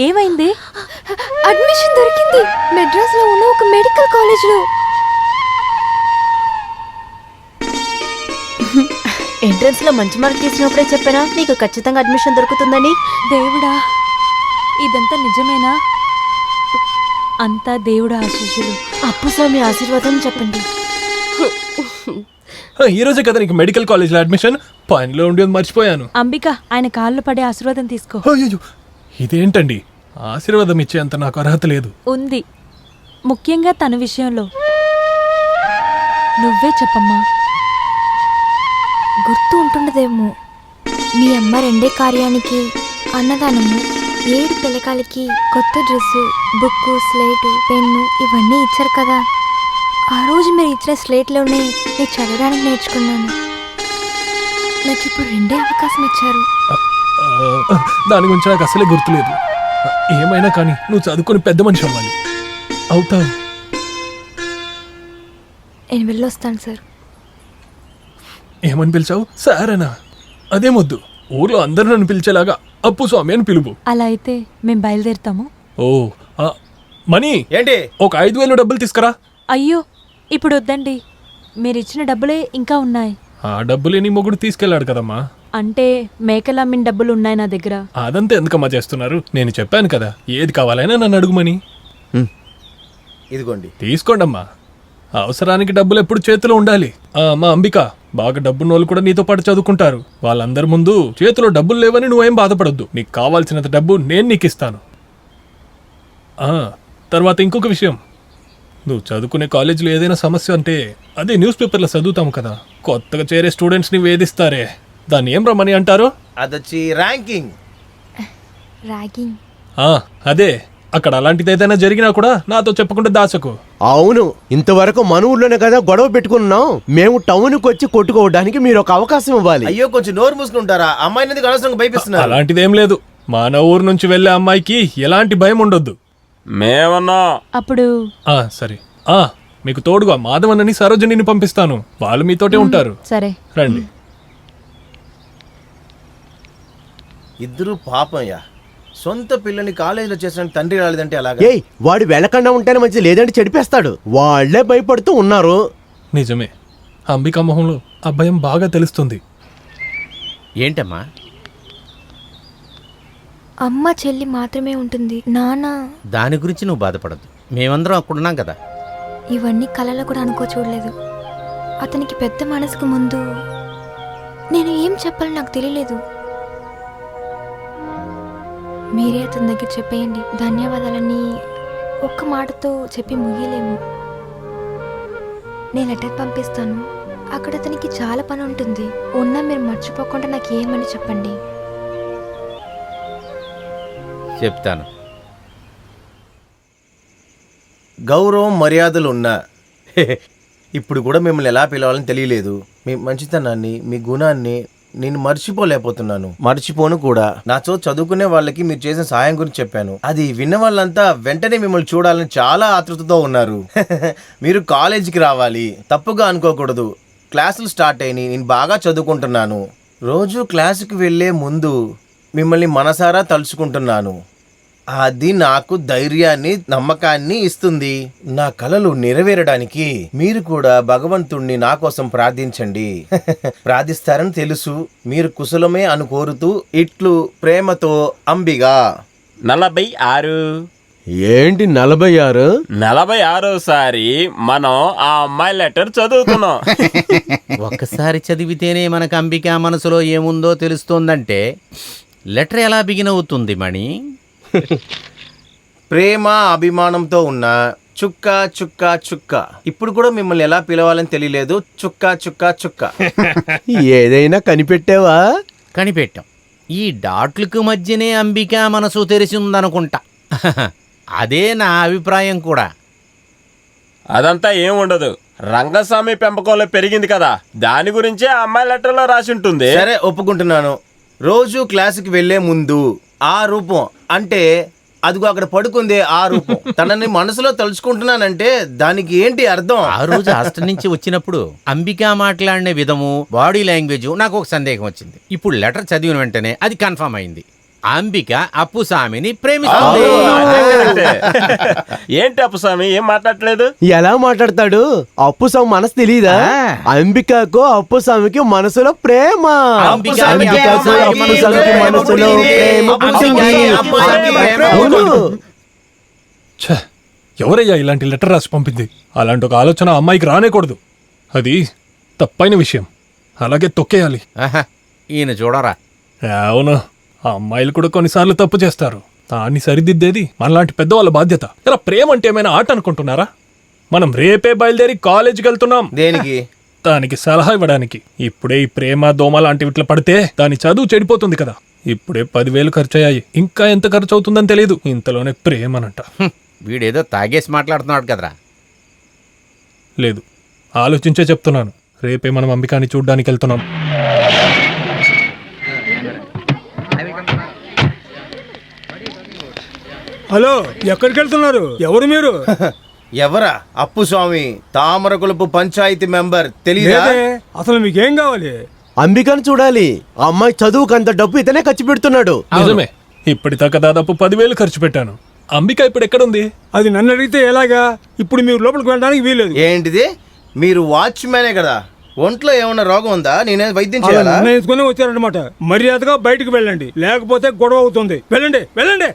ఏమైంది? అడ్మిషన్ దొరికింది మెడ్రాస్ లో ఉన్న ఒక మెడికల్ కాలేజ్ లో. ఎంట్రన్స్ లో మంచి మార్క్ తీసినప్పుడే చెప్పానా నీకు ఖచ్చితంగా అడ్మిషన్ దొరుకుతుందని. దేవుడా, ఇదంతా నిజమేనా? అంతా దేవుడా ఆశీస్సులు. అప్పు స్వామి ఆశీర్వాదం చెప్పండి. ఈ రోజే కదా నీకు మెడికల్ కాలేజ్లో అడ్మిషన్. పనిలో ఉండి మర్చిపోయాను. అంబిక, ఆయన కాళ్ళు పడే ఆశీర్వాదం తీసుకో. అయ్యో, ఇదేంటండి? ఆశీర్వాదం ఇచ్చేంత నాకు అర్హత లేదు. ఉంది, ముఖ్యంగా తన విషయంలో. నువ్వే చెప్పమ్మా. గుర్తు ఉంటుండదేమో, మీ అమ్మ 2 కార్యానికి అన్నదానము, 7 పిల్లకాలకి కొత్త డ్రెస్సు, బుక్కు, స్లేటు, పెన్ను ఇవన్నీ ఇచ్చారు కదా. ఆ రోజు మీరు ఇచ్చిన స్లేట్లోనే నేను చదవడానికి నేర్చుకున్నాను. నాకు ఇప్పుడు 2 అవకాశం ఇచ్చారు. దాని గురించి నాకు అసలే గుర్తులేదు. ఏమైనా కానీ నువ్వు చదువుకొని పెద్ద మనిషి అవ్వాలి. అవుతావు. నేను వెళ్ళొస్తాను సార్. ఏమని పిలిచావు? సారేనా? అదేమొద్దు. ఊర్లో అందరూ నన్ను పిలిచేలాగా అప్పు స్వామి అని పిలువు. అలా అయితే మేము బయలుదేరుతాము. ఓ మనీ ఏంటి? ఒక 5,000 డబ్బులు తీసుకురా. అయ్యో, ఇప్పుడు వద్దండి. మీరిచ్చిన డబ్బులే ఇంకా ఉన్నాయి. ఆ డబ్బులు నీ మొగుడు తీసుకెళ్లాడు కదమ్మా. అంటే మేకలు అమ్మిన డబ్బులు ఉన్నాయి నా దగ్గర. అదంతా ఎందుకమ్మా చేస్తున్నారు? నేను చెప్పాను కదా, ఏది కావాలైనా నన్ను అడుగుమని. ఇదిగోండి, తీసుకోండమ్మా. అవసరానికి డబ్బులు ఎప్పుడు చేతిలో ఉండాలి. మా అంబిక, బాగా డబ్బున్నోళ్ళు కూడా నీతో పాటు చదువుకుంటారు. వాళ్ళందరి ముందు చేతిలో డబ్బులు లేవని నువ్వేం బాధపడొద్దు. నీకు కావాల్సినంత డబ్బు నేను నీకు ఇస్తాను. తర్వాత ఇంకొక విషయం, నువ్వు చదువుకునే కాలేజీలో ఏదైనా సమస్య అంటే అదే న్యూస్ పేపర్లో చదువుతాము కదా. కొత్తగా చేరే స్టూడెంట్స్ని వేధిస్తారే, దాన్ని ఏం రమ్మని అంటారు? అదొచ్చి ర్యాంకింగ్. ర్యాగింగ్. అదే. అక్కడ అలాంటిది ఏదైనా జరిగినా కూడా నాతో చెప్పకుండా దాచకు. అవును, ఇంతవరకు మన ఊర్లోనే కదా గొడవ పెట్టుకున్నాం. మేము టౌన్కి వచ్చి కొట్టుకోవడానికి మీరు ఒక అవకాశం ఇవ్వాలి. అయ్యో, కొంచెం నోరు మూసుకుంటారా? అమ్మాయిని ఎందుకు అనవసరంగా భయపిస్తున్నారు? అలాంటిదేం లేదు. మన ఊరు నుంచి వెళ్లే అమ్మాయికి ఎలాంటి భయం ఉండొద్దు. మేమన్నా అప్పుడు సరే. మీకు తోడుగా మాధవన్నని సరోజనిని పంపిస్తాను. వాళ్ళు మీతోటే ఉంటారు. సరే, రండి. ఇద్దరు పాపయ్యా, సొంత పిల్లని కాలేజీలో చేసిన తండ్రి రాలేదంటే అలాగా? ఏయ్, వాడు వెళ్ళకుండా ఉంటేనే మంచి, లేదంటే చెడిపేస్తాడు. వాళ్లే భయపడుతూ ఉన్నారు. నిజమే, అంబికా మొహంలో ఆ భయం బాగా తెలుస్తుంది. ఏంటమ్మా? అమ్మ చెల్లి మాత్రమే ఉంటుంది నాన్న. దాని గురించి నువ్వు బాధపడద్దు, మేమందరం అక్కడున్నాం కదా. ఇవన్నీ కలలో కూడా అనుకో చూడలేదు. అతనికి పెద్ద మనసుకు ముందు నేను ఏం చెప్పాలో నాకు తెలియలేదు. మీరే అతని దగ్గర చెప్పేయండి. ధన్యవాదాలని ఒక్క మాటతో చెప్పి ముగియలేము. నేను లెటర్ పంపిస్తాను. అక్కడ అతనికి చాలా పని ఉంటుంది. ఉన్నా మీరు మర్చిపోకుండా నాకు ఏమని చెప్పండి. చెప్తాను. గౌరవం మర్యాదలు ఉన్నా ఇప్పుడు కూడా మిమ్మల్ని ఎలా పిలవాలని తెలియలేదు. మీ మంచితనాన్ని, మీ గుణాన్ని నేను మర్చిపోలేకపోతున్నాను. మర్చిపోను కూడా. నాతో చదువుకునే వాళ్ళకి మీరు చేసిన సాయం గురించి చెప్పాను. అది విన్న వాళ్ళంతా వెంటనే మిమ్మల్ని చూడాలని చాలా ఆతృతతో ఉన్నారు. మీరు కాలేజీకి రావాలి, తప్పుగా అనుకోకూడదు. క్లాసులు స్టార్ట్ అయినాయి, నేను బాగా చదువుకుంటున్నాను. రోజు క్లాసుకి వెళ్ళే ముందు మిమ్మల్ని మనసారా తలుచుకుంటున్నాను. అది నాకు ధైర్యాన్ని, నమ్మకాన్ని ఇస్తుంది. నా కలలు నెరవేరడానికి మీరు కూడా భగవంతుణ్ణి నా కోసం ప్రార్థించండి. ప్రార్థిస్తారని తెలుసు. మీరు కుశలమే అని కోరుతూ ఇట్లు ప్రేమతో అంబిగా. 46. ఏంటి 46? 46సారి మనం ఆ అమ్మాయి లెటర్ చదువుతున్నాం. ఒక్కసారి చదివితేనే మనకు అంబిక మనసులో ఏముందో తెలుస్తోందంటే లెటర్ ఎలా బిగిన్ అవుతుంది మణి? ప్రేమ అభిమానంతో ఉన్న చుక్క చుక్క చుక్క. ఇప్పుడు కూడా మిమ్మల్ని ఎలా పిలవాలని తెలియలేదు. చుక్క చుక్క చుక్క. ఏదైనా కనిపెట్టావా? కనిపెట్టాం. ఈ డాట్లకు మధ్యనే అంబిక మనసు తెరిచి ఉందనుకుంటా. అదే నా అభిప్రాయం కూడా. అదంతా ఏముండదు, రంగస్వామి పెంపకంలో పెరిగింది కదా, దాని గురించే ఆ అమ్మాయి లెటర్లో రాసి ఉంటుంది. సరే, ఒప్పుకుంటున్నాను. రోజు క్లాసుకి వెళ్లే ముందు ఆ రూపం, అంటే అదిగో అక్కడ పడుకుందే ఆ రూపం, తనని మనసులో తలుచుకుంటున్నానంటే దానికి ఏంటి అర్థం? ఆ రోజు హాస్టల్ నుంచి వచ్చినప్పుడు అంబిక మాట్లాడిన విధము, బాడీ లాంగ్వేజ్ నాకు ఒక సందేహం వచ్చింది. ఇప్పుడు లెటర్ చదివిన వెంటనే అది కన్ఫర్మ్ అయింది. అంబిక అప్పుస్వామిని ప్రేమిస్తుంది. ఏంటి అప్పుస్వామి ఏం మాట్లాడట్లేదు? ఎలా మాట్లాడతాడు? అప్పుస్వామి మనసు తెలీదా? అంబికకు అప్పుస్వామికి మనసులో ప్రేమ. అంబికకు అప్పుస్వామికి మనసులో ప్రేమ పుట్టింది. అవును. ఛ, ఎవరయ్యా ఇలాంటి లెటర్ రాసి పంపింది? అలాంటి ఒక ఆలోచన ఆ అమ్మాయికి రానేకూడదు. అది తప్పైన విషయం. అలాగే తొక్కేయాలి. ఆహా, ఈయన చూడరా. అవును, ఆ అమ్మాయిలు కూడా కొన్నిసార్లు తప్పు చేస్తారు. దాన్ని సరిదిద్దేది మనలాంటి పెద్దవాళ్ళ బాధ్యత. ఇలా ప్రేమ అంటే ఏమైనా ఆట అనుకుంటున్నారా? మనం రేపే బయలుదేరి కాలేజీకి వెళ్తున్నాం. దేనికి? దానికి సలహా ఇవ్వడానికి. ఇప్పుడే ఈ ప్రేమ దోమ లాంటివి ఇట్లా పడితే దాని చదువు చెడిపోతుంది కదా. ఇప్పుడే 10,000 ఖర్చయ్యాయి. ఇంకా ఎంత ఖర్చు అవుతుందని తెలియదు. ఇంతలోనే ప్రేమనంట. వీడేదో తాగేసి మాట్లాడుతున్నాడు కదరా. లేదు, ఆలోచించే చెప్తున్నాను. రేపే మనం అంబికాని చూడ్డానికి వెళ్తున్నాం. హలో, ఎక్కడికి వెళ్తున్నారు? ఎవరు మీరు? ఎవరా? అప్పుస్వామి, తామరకులపు పంచాయతీ మెంబర్. తెలీదా? లేదే, అసలు మీకేం కావాలి? అంబికను చూడాలి. ఆ అమ్మాయి చదువుకు అంత డబ్బు ఇతనే ఖర్చు పెడుతున్నాడు. నిజమే, ఇప్పటిదాకా దాదాపు 10,000 ఖర్చు పెట్టాను. అంబిక ఇప్పుడు ఎక్కడుంది? అది నన్ను అడిగితే ఎలాగా? ఇప్పుడు మీరు లోపలికి వెళ్ళడానికి వీలేదు. ఏంటిది? మీరు వాచ్మ్యానే కదా? ఒంట్లో ఏమన్నా రోగం ఉందా? నేనే వైద్యం అలా చేయాలా? నిర్ణయించుకుని వచ్చారనమాట. మర్యాదగా బయటికి వెళ్ళండి, లేకపోతే గొడవ అవుతుంది. వెళ్ళండి వెళ్ళండి.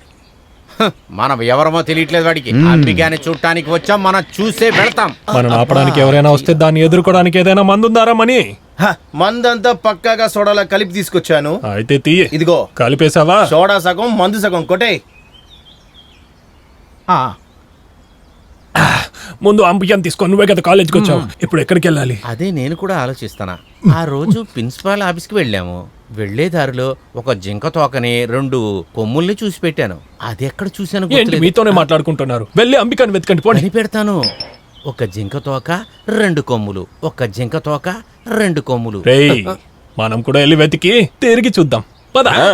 మనం ఎవరమో తెలియట్లేదు వాడికి. అంబికాని చూడటానికి వచ్చాం, మనం చూసే వెళ్తాం. మనం ఆపడానికి ఎవరైనా వస్తే దాన్ని ఎదుర్కోవడానికి ఏదైనా మందుందారా మని? హ, మందంతా పక్కాగా సోడాలా కలిపి తీసుకొచ్చాను. అయితే తీయే. ఇదిగో కలిపేశావా? సోడా సగం మందు సగం కొట్టే. ముందు అంబికని తీసుకొని నువ్వే కదా కాలేజ్కి వచ్చావు. ఇప్పుడు ఎక్కడికి వెళ్ళాలి? అదే నేను కూడా ఆలోచిస్తానా. ఆ రోజు ప్రిన్సిపాల్ ఆఫీస్కి వెళ్ళాము. వెళ్లే దారిలో ఒక జింక తోకని 2 కొమ్ముల్ని చూసి పెట్టాను. అది ఎక్కడ చూశాను ఏంటి గుర్తులేదు. మీతోనే మాట్లాడుకుంటున్నారు? వెళ్ళి అంబికని వెతకండి పోండి. పని పెడతాను. ఒక జింక తోక 2 కొమ్ములు, ఒక జింక తోక 2 కొమ్ములు. రేయ్, మనం కూడా వెళ్ళి వెతికి తిరిగి చూద్దాం. పద. ఆ,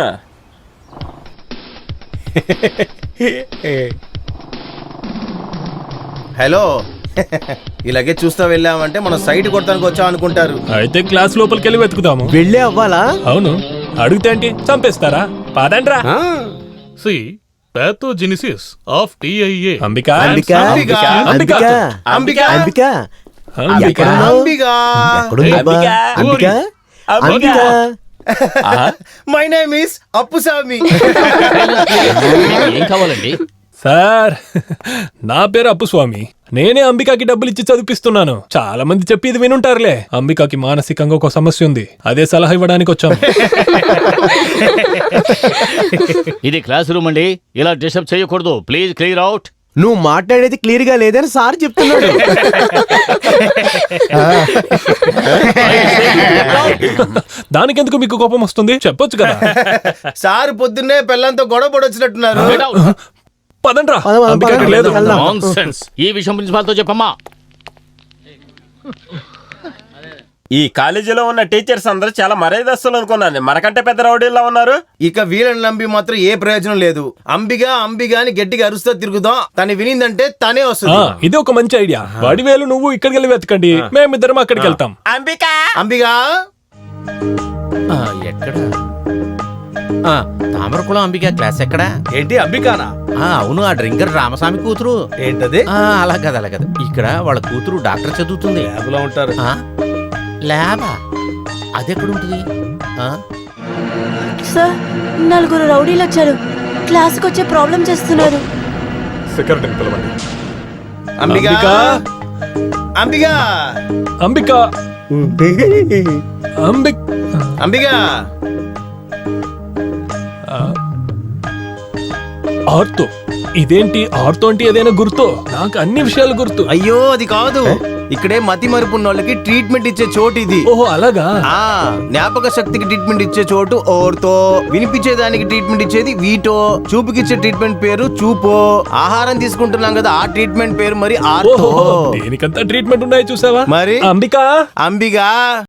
హలో, ఇలాగే చూస్తా వెళ్ళామంటే మనం సైట్ కొడతానికి వచ్చాం అనుకుంటారు. అయితే క్లాస్ లోపలికి వెళ్ళి వెతుకుదాము. వెళ్ళే అవ్వాలా? అవును, అడిగితే ఏంటి చంపేస్తారా? పదండ్రా. See, pathogenesis of TIA. Ambika, Ambika, Ambika, Ambika, Ambika, Ambika, Ambika. ఎక్కడున్నావు? అంబిగా. ఎక్కడుందబ్బా? Ambika, Ambika. My name is Appuswamy. ఏం కావాలండి? సార్, నా పేరు అప్పుస్వామి. నేనే అంబికాకి డబ్బులు ఇచ్చి చదివిస్తున్నాను. చాలా మంది చెప్పి ఇది వినుంటారులే. అంబికాకి మానసికంగా ఒక సమస్య ఉంది. అదే సలహా ఇవ్వడానికి వచ్చాము. ఇది క్లాస్ రూమ్ అండి, ఇలా డిస్టర్బ్ చేయకూడదు. Please clear out. నువ్వు మాట్లాడేది క్లియర్ గా లేదని సార్ చెప్తున్నాడు. దానికెందుకు మీకు కోపం వస్తుంది? చెప్పొచ్చు కదా. సార్ పొద్దున్నే పిల్లలతో గొడవ పడొచ్చినట్టున్నారు. పదండ్రా. పద, పద, అంబిక అక్కడ పద, లేదు. వెళ్దాం. నాన్సెన్స్. ఈ విషయం ప్రిన్సిపాల్తో చెప్పమ్మా. ఈ కాలేజీలో ఉన్న టీచర్స్ అందరూ చాలా మర్యాదస్తులు అనుకున్నాను. మనకంటే పెద్ద రౌడీలా ఉన్నారు. ఇక వీళ్ళని నమ్మి మాత్రం ఏ ప్రయోజనం లేదు. అంబిగా అంబిగా అని గట్టిగా అరుస్తా తిరుగుదాం. తను వినిందంటే తనే ఆ, వస్తుంది. ఇది ఒక మంచి ఐడియా. వడివేలు నువ్వు ఇక్కడికి వెళ్ళి వెతకండి, మేమిద్దరం అక్కడికి వెళ్తాం. అంబికా, అంబిగా, ఎక్కడ? తామరకులం అంబిక క్లాస్ ఎక్కడ? ఏంటి అంబికానా? అవును, ఆ డ్రింకర్ రామస్వామి కూతురు. ఏంటది? అలా కదా, అలా కదా. ఇక్కడ వాళ్ళ కూతురు డాక్టర్ చదువుతుంది. ల్యాబ్లో ఉంటారు. ల్యాబా? అది ఎక్కడ ఉంటుంది? సార్, 4 రౌడీలు వచ్చారు. క్లాస్కి వచ్చే ప్రాబ్లం చేస్తున్నారు. సెక్రటరీని పిలవండి. అంబిగా, అంబిగా, అంబిక, అంబిక, అంబిగా. ఆర్తో. ఇదేంటి ఆర్తో అంటే ఏదైనా గుర్తు? నాకు అన్ని విషయాలు గుర్తు. అయ్యో, అది కాదు. ఇక్కడే మతి మరుపు ఉన్న వాళ్ళకి ట్రీట్మెంట్ ఇచ్చే చోటు ఇది. ఓహో, అలాగా. జ్ఞాపక శక్తికి ట్రీట్మెంట్ ఇచ్చే చోటు ఓర్తో, వినిపించేదానికి ట్రీట్మెంట్ ఇచ్చేది వీటో, చూపుకిచ్చే ట్రీట్మెంట్ పేరు చూపో, ఆహారం తీసుకుంటున్నాం కదా ఆ ట్రీట్మెంట్ పేరు మరి ఆర్తో. ఓహో, దేనికంతా ట్రీట్మెంట్ ఉన్నాయి చూసావా? మరి అంబిక, అంబిగా.